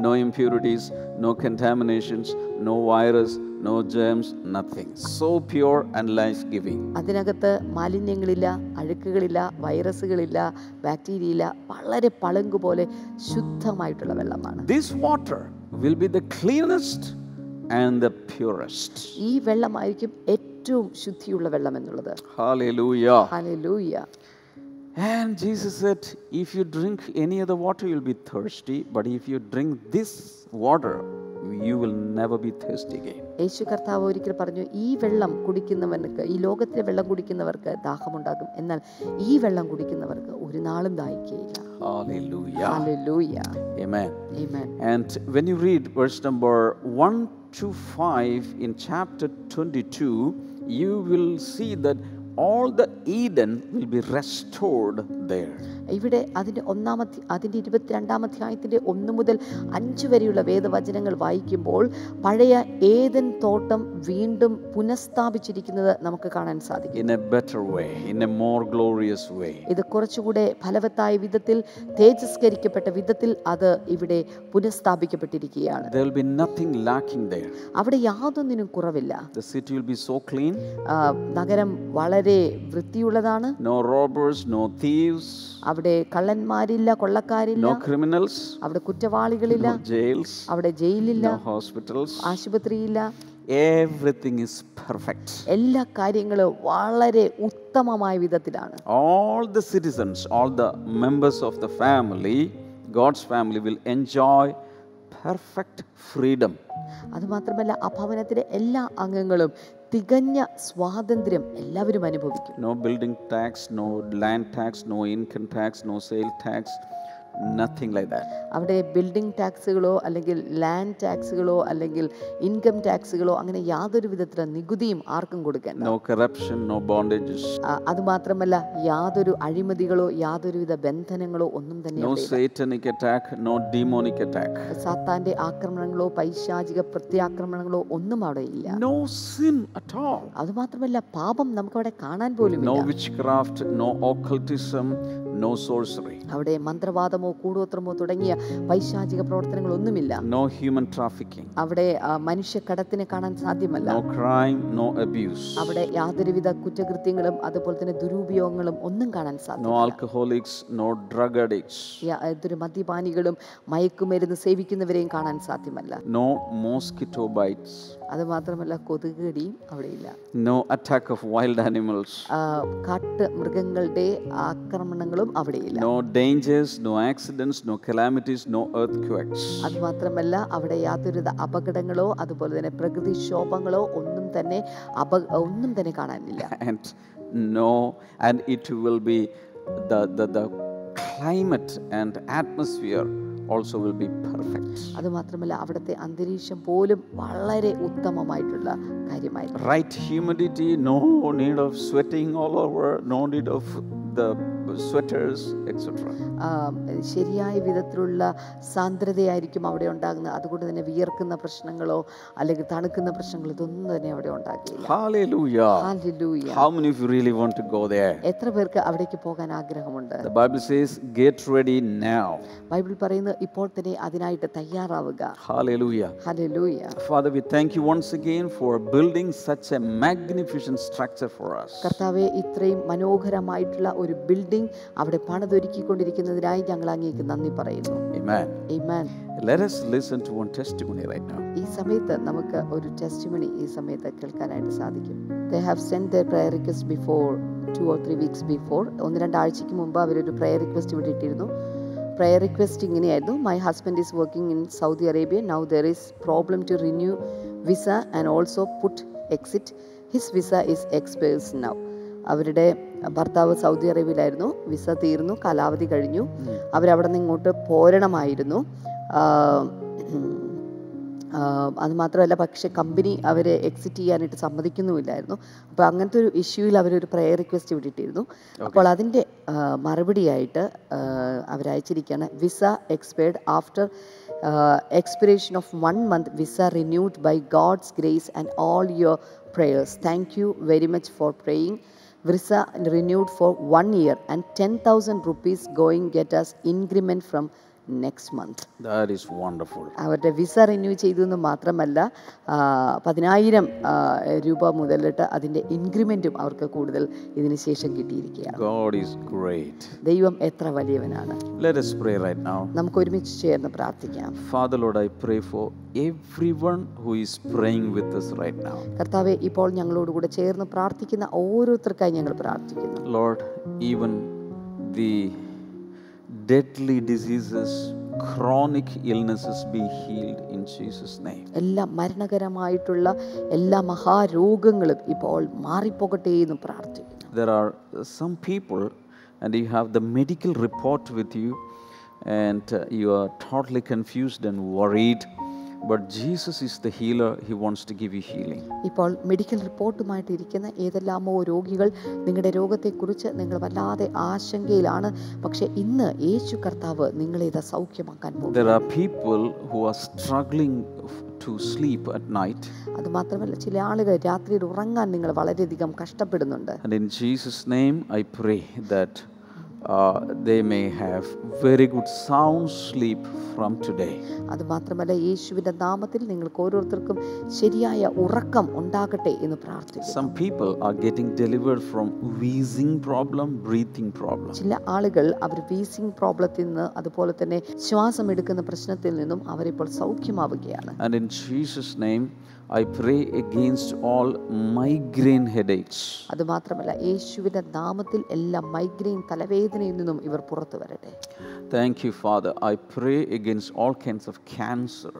no impurities, no contaminations, no virus, no germs, nothing. So pure and life-giving. അതിനകത്ത് മാലിന്യങ്ങളില്ല, അഴുക്കുകളില്ല, വൈറസുകളില്ല, ബാക്ടീരിയയില്ല, വളരെ പളുങ്കുപോലെ ശുദ്ധമായിട്ടുള്ള വെള്ളമാണ്. This water will be the cleanest and the purest. ഈ വെള്ളമായിരിക്കും ഏറ്റവും ശുദ്ധിയുള്ള വെള്ളം എന്നുള്ളത്. Hallelujah. Hallelujah. And Jesus said, if you drink any other water, you'll be thirsty. But if you drink this water, you will never be thirsty again. യേശു കർത്താവ് ഒരിക്കൽ പറഞ്ഞു, ഈ വെള്ളം കുടിക്കുന്നവർക്ക്, ഈ ലോകത്തിലെ വെള്ളം കുടിക്കുന്നവർക്ക് ദാഹമുണ്ടാകും, എന്നാൽ ഈ വെള്ളം കുടിക്കുന്നവർക്ക് ഒരു നാളും ദാഹിക്കുകയില്ല. Hallelujah. Hallelujah. Amen. Amen. And when you read verse number 1 2:5 in chapter 22, you will see that all the Eden will be restored there. ഇവിടെ അതിൻ്റെ അതിൻ്റെ 22-ാം അധ്യായത്തിൻ്റെ 1 മുതൽ 5 വരെയുള്ള വേദവചനങ്ങൾ വായിക്കുമ്പോൾ പഴയ ഏദൻ തോട്ടം വീണ്ടും പുനഃസ്ഥാപിച്ചിരിക്കുന്നത് നമുക്ക് കാണാൻ സാധിക്കും. In a better way, in a more glorious way. ഇത് കുറച്ചുകൂടെ ഫലവത്തായ വിധത്തിൽ, തേജസ്കരിക്കപ്പെട്ട വിധത്തിൽ അത് ഇവിടെ പുനഃസ്ഥാപിക്കപ്പെട്ടിരിക്കുകയാണ്. There will be nothing lacking there. അവിടെ യാതൊന്നിനും കുറവില്ല. The city will be so clean. നഗരം വളരെ വൃത്തിയുള്ളതാണ്. No robbers, no thieves. അവിടെ കള്ളന്മാരില്ല, കൊള്ളക്കാരില്ല. No criminals. അവിടെ കുറ്റവാളികളില്ല. No jails. അവിടെ ജയിലില്ല. No hospitals. ആശുപത്രിയില്ല. Everything is perfect. എല്ലാ കാര്യങ്ങളും വളരെ ഉത്തമമായ വിധത്തിലാണ്. All the citizens, all the members of the family, God's family, will enjoy perfect freedom. അതുമാത്രമല്ല ആ ഭവനത്തിലെ എല്ലാ അംഗങ്ങളും തികഞ്ഞ സ്വാതന്ത്ര്യം എല്ലാവരും അനുഭവിക്കും. No building tax, no land tax, no income tax, no sale tax, nothing like that. അവിടെ ബിൽഡിംഗ് ടാക്സുകളോ അല്ലെങ്കിൽ ലാൻഡ് ടാക്സുകളോ അല്ലെങ്കിൽ ഇൻകം ടാക്സുകളോ അങ്ങനെ യാതൊരു വിധത്തിലുള്ള നികുതിയും ആർക്കും കൊടുക്കേണ്ട. No corruption, no bondages. അതുമാത്രമല്ല യാതൊരു അഴിമതികളോ യാതൊരുവിധ ബന്ധനങ്ങളോ ഒന്നും തന്നെ. No satanic attack, no demonic attack. സാത്താന്റെ ആക്രമണങ്ങളോ പൈശാചിക പ്രത്യാക്രമണങ്ങളോ ഒന്നും അവിടെ ഇല്ല. No sin at all. അതുമാത്രമല്ല പാപം നമുക്ക് അവിടെ കാണാൻ പോലും ഇല്ല. No witchcraft, no occultism, no sorcery. അവിടെ മന്ത്രവാദമോ കൂടോത്രമോ തുടങ്ങിയ പൈശാചിക പ്രവർത്തനങ്ങളൊന്നുമില്ല. No human trafficking. അവിടെ മനുഷ്യക്കടത്തിനെ കാണാൻ സാധ്യമല്ല. No crime, no abuse. അവിടെ യാതൊരുവിധ കുറ്റകൃത്യങ്ങളും അതുപോലെ തന്നെ ദുരുപയോഗങ്ങളും ഒന്നും കാണാൻ സാധ്യമല്ല. No alcoholics, no drug addicts. യാതൊരു മദ്യപാനികളും മയക്കുമരുന്ന് സേവിക്കുന്നവരെയും കാണാൻ സാധ്യമല്ല. No mosquito bites. അത് മാത്രമല്ല കൊതുകുകടിയും അവിടെയില്ല. No attack of wild animals. കാട്ട് മൃഗങ്ങളുടെ ആക്രമണങ്ങളും അവിടെയില്ല. No dangers, no accidents, no calamities, no earthquakes. അത് മാത്രമല്ല അവിടെ യാതൊരുവിധ അപകടങ്ങളോ അതുപോലെ തന്നെ പ്രകൃതിക്ഷോഭങ്ങളോ ഒന്നും തന്നെ കാണാനില്ല. And it will be the climate and atmosphere also will be perfect. അത് മാത്രമല്ല അവിടുത്തെ അന്തരീക്ഷം പോലും വളരെ ഉത്തമമായിട്ടുള്ള കാര്യമായിരുന്നു. Right humidity, no need of sweating all over, no need of the sweaters, etc. ശരിയായ വിധത്തിലുള്ള സാന്ദ്രതയായിരിക്കും അവിടെ ഉണ്ടാകുന്നത്. അതുകൊണ്ട് തന്നെ വിയർക്കുന്ന പ്രശ്നങ്ങളോ അല്ലെങ്കിൽ തണുക്കുന്ന പ്രശ്നങ്ങളോ ഇതൊന്നും തന്നെ അവിടെ ഉണ്ടാകില്ല. Hallelujah. Hallelujah. How many of you really want to go there? എത്ര പേർക്ക് അവിടേക്ക് പോകാൻ ആഗ്രഹമുണ്ട്? The Bible says, get ready now. Bible പറയുന്നു ഇപ്പോൾ തന്നെ അതിനായിട്ട് തയ്യാറാവുക. Hallelujah. Hallelujah. Father, we thank you once again for building such a magnificent structure for us. കർത്താവേ, ഇത്രയും മനോഹരമായിട്ടുള്ള ഒരു ബിൽഡിംഗ് അവിടെ പണിതൊരുക്കിക്കൊണ്ടിരിക്കുന്നതിനായി ഞങ്ങൾ അങ്ങേക്ക് നന്ദി പറയുന്നു. Amen. Amen. Let us listen to one testimony right now. ഈ സമയത്ത് നമുക്ക് ഒരു ടെസ്റ്റിമണി ഈ സമയത്ത് കേൾക്കാനായിട്ട് സാധിക്കും. They have sent their prayer request before 2 or 3 weeks before. 1-2 ആഴ്ചയ്ക്ക് മുമ്പ് അവരൊരു പ്രയർ റിക്വസ്റ്റ് ഇവിടെ ഇട്ടിരുന്നു. പ്രയർ റിക്വസ്റ്റ് ഇങ്ങനെയായിരുന്നു: my husband is working in Saudi Arabia. Now there is problem to renew visa and also put exit. His visa is expires now. അവരുടെ ഭർത്താവ് Saudi അറേബ്യയിലായിരുന്നു. Visa തീർന്നു, കാലാവധി കഴിഞ്ഞു. അവരവിടെ നിന്ന് ഇങ്ങോട്ട് പോരണമായിരുന്നു. അത് മാത്രമല്ല, പക്ഷേ കമ്പനി അവരെ എക്സിറ്റ് ചെയ്യാനായിട്ട് സമ്മതിക്കുന്നുമില്ലായിരുന്നു. അപ്പോൾ അങ്ങനത്തെ ഒരു ഇഷ്യൂവിൽ അവരൊരു പ്രയർ റിക്വസ്റ്റ് വിട്ടിട്ടിരുന്നു. അപ്പോൾ അതിൻ്റെ മറുപടിയായിട്ട് അവരയച്ചിരിക്കുകയാണ്: visa expired after expiration of 1 month, visa renewed by God's grace and all your prayers. Thank you very much for praying. Visa renewed for 1 year and 10,000 rupees going get us increment from next month. That is wonderful. അവരുടെ visa renew ചെയ്തു എന്ന് മാത്രമല്ല 10,000 രൂപ മുതലിട്ട് അതിൻ്റെ ഇൻക്രിമെൻറ്റും അവർക്ക് കൂടുതൽ ഇതിന് ശേഷം കിട്ടിയിരിക്കുകയാണ്. God is great. ദൈവം എത്ര വലിയവനാണ്. Let us pray right now. നമുക്ക് ഒരുമിച്ച് ചേർന്ന് പ്രാർത്ഥിക്കാം. Father Lord, I pray for everyone who is praying with us right now. കർത്താവേ, ഇപ്പോൾ ഞങ്ങളോട് കൂടെ ചേർന്ന് പ്രാർത്ഥിക്കുന്ന ഓരോരുത്തർക്കായി ഞങ്ങൾ പ്രാർത്ഥിക്കുന്നു. Lord, even the deadly diseases, chronic illnesses be healed in Jesus' name. എല്ലാ മരണകരമായിട്ടുള്ള എല്ലാ മഹാരോഗങ്ങളും ഇപ്പോൾ മാറിപ്പോകട്ടെ എന്ന് പ്രാർത്ഥിക്കുന്നു. There are some people and you have the medical report with you and you are totally confused and worried But Jesus is the healer. He wants to give you healing. ഇപ്പോൾ medical റിപ്പോർട്ടുമായിട്ട് ഇരിക്കുന്ന ഏതെല്ലാമോ രോഗികൾ നിങ്ങളുടെ രോഗത്തെക്കുറിച്ച് നിങ്ങൾ വല്ലാതെ ആശങ്കയിലാണ്. പക്ഷെ ഇന്ന് യേശു കർത്താവ് നിങ്ങളെ ഇത് സൗഖ്യമാക്കാൻ പോകുന്നു. There are people who are struggling to sleep at night. അത് മാത്രമല്ല ചില ആളുകൾ രാത്രിയിൽ ഉറങ്ങാൻ നിങ്ങൾ വളരെയധികം കഷ്ടപ്പെടുന്നുണ്ട്. And in Jesus' name I pray that they may have very good sound sleep from today. അത് മാത്രമല്ല യേശുവിന്റെ നാമത്തിൽ നിങ്ങൾക്ക് ഓരോരുത്തർക്കും ശരിയായ ഉറക്കം ഉണ്ടാകട്ടെ എന്ന് പ്രാർത്ഥിക്കുന്നു. Some people are getting delivered from wheezing problem, breathing problem. ചില ആളുകൾ അവർ വീസിംഗ് പ്രോബ്ലത്തിൽ നിന്ന് അതുപോലെ തന്നെ ശ്വാസം എടുക്കുന്ന പ്രശ്നത്തിൽ നിന്നും അവരിപ്പോൾ സൗഖ്യമാവുകയാണ്. And in Jesus' name I pray against all migraine headaches. അത് മാത്രമല്ല യേശുവിന്റെ നാമത്തിൽ എല്ലാ മൈഗ്രെയിൻ തലവേദനയിൽ നിന്നും ഇവർ പുറത്തു വരട്ടെ. Thank you, Father. I pray against all kinds of cancer.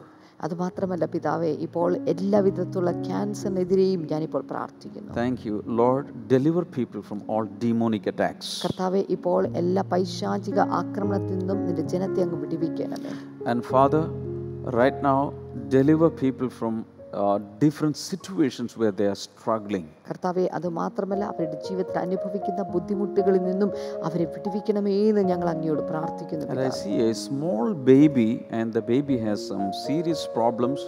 അത് മാത്രമല്ല പിതാവേ, ഇപ്പോൾ എല്ലാവിധത്തിലുള്ള ക്യാൻസറിനെതിരെയും ഞാനിപ്പോൾ പ്രാർത്ഥിക്കുന്നു. Thank you, Lord. Deliver people from all demonic attacks. കർത്താവേ, ഇപ്പോൾ എല്ലാ പൈശാചിക ആക്രമണത്തിൽ നിന്നും നിന്റെ ജനത്തെ അങ്ങ് വിടുവിക്കണമേ. And Father, right now deliver people from different situations where they are struggling. കർത്താവേ, അത് മാത്രമല്ല അവരുടെ ജീവിതത്തിൽ അനുഭവിക്കുന്ന ബുദ്ധിമുട്ടുകളിൽ നിന്നും അവരെ വിടുവിക്കണമേ എന്ന് ഞങ്ങൾ അങ്ങയോട് പ്രാർത്ഥിക്കുന്നു. And I see a small baby and the baby has some serious problems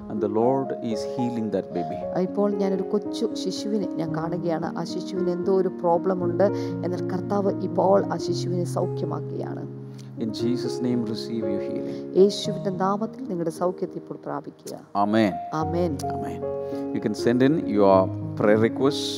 and the Lord is healing that baby. ഇപ്പോൾ ഞാനൊരു കൊച്ചു ശിശുവിനെ ഞാൻ കാണുകയാണ്. ആ ശിശുവിന് എന്തോ ഒരു പ്രോബ്ലം ഉണ്ട്. എന്നാൽ കർത്താവ് ഇപ്പോൾ ആ ശിശുവിനെ സൗഖ്യമാക്കുകയാണ്. In Jesus' name receive your healing. യേശുവിന്റെ നാമത്തിൽ നിങ്ങളുടെ സൗഖ്യത്തെ ഇപ്പോൾ പ്രാപിക്കുക. Amen. Amen. Amen. You can send in your prayer requests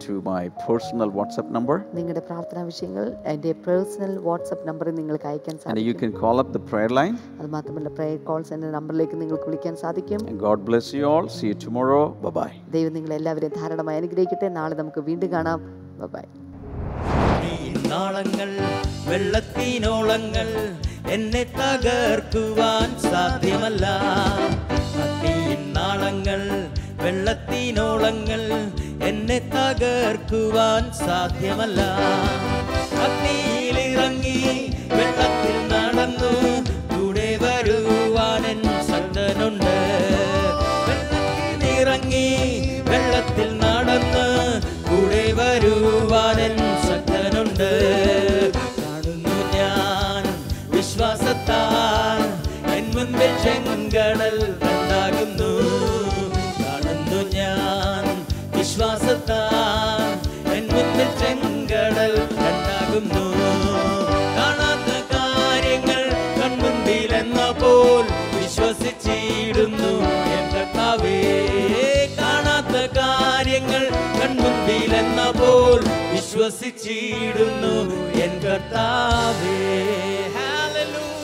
to my personal WhatsApp number. നിങ്ങളുടെ പ്രാർത്ഥനാ വിഷയങ്ങൾ എൻ്റെ പേഴ്സണൽ വാട്സ്ആപ്പ് നമ്പറിൽ നിങ്ങൾക്ക് അയക്കാൻ And സാധിക്കും. you can call up the prayer line. അത് മാത്രമല്ല പ്രയർ കോൾസ് എന്ന നമ്പറിലേക്ക് നിങ്ങൾക്ക് വിളിക്കാൻ സാധിക്കും. And God bless you all. See you tomorrow. Bye-bye. ദൈവം നിങ്ങളെല്ലാവരെയും ധാരാളമായി അനുഗ്രഹിക്കട്ടെ. നാളെ നമുക്ക് വീണ്ടും കാണാം. ബൈ. നാളങ്ങൾ വെള്ളത്തിനോളങ്ങൾ എന്നെ തകർക്കുവാൻ സാധ്യമല്ല. നാളങ്ങൾ വെള്ളത്തിനോളങ്ങൾ എന്നെ തകർക്കുവാൻ സാധ്യമല്ല. അഗ്നിയിലിറങ്ങി വെള്ളത്തിൽ നടന്നു കൂടെ വരുവാനൻ ശക്തനുണ്ട്. വെള്ളത്തിലിറങ്ങി വെള്ളത്തിൽ നടന്ന് കൂടെ വരുവാനൻ ശക്തനുണ്ട്. കാണുന്നു ഞാൻ വിശ്വാസത്താൽ എൻ മുൻപിൽ ചെങ്കടൽ രണ്ടാകുന്നു. കാണുന്നു ഞാൻ വിശ്വാസത്താൽ എൻ മുൻപിൽ ചെങ്കടൽ രണ്ടാകുന്നു. കാണാത്ത കാര്യങ്ങൾ കൺമുൻപിലെന്ന പോൽ വിശ്വസിച്ചിടുന്നു എൻ കർത്താവേ. കാണാത്ത കാര്യങ്ങൾ കൺമുൻപിലെന്ന പോൽ വിശ്വസിച്ചിടുന്നു എൻ കർത്താവേ. ഹല്ലേലൂയ.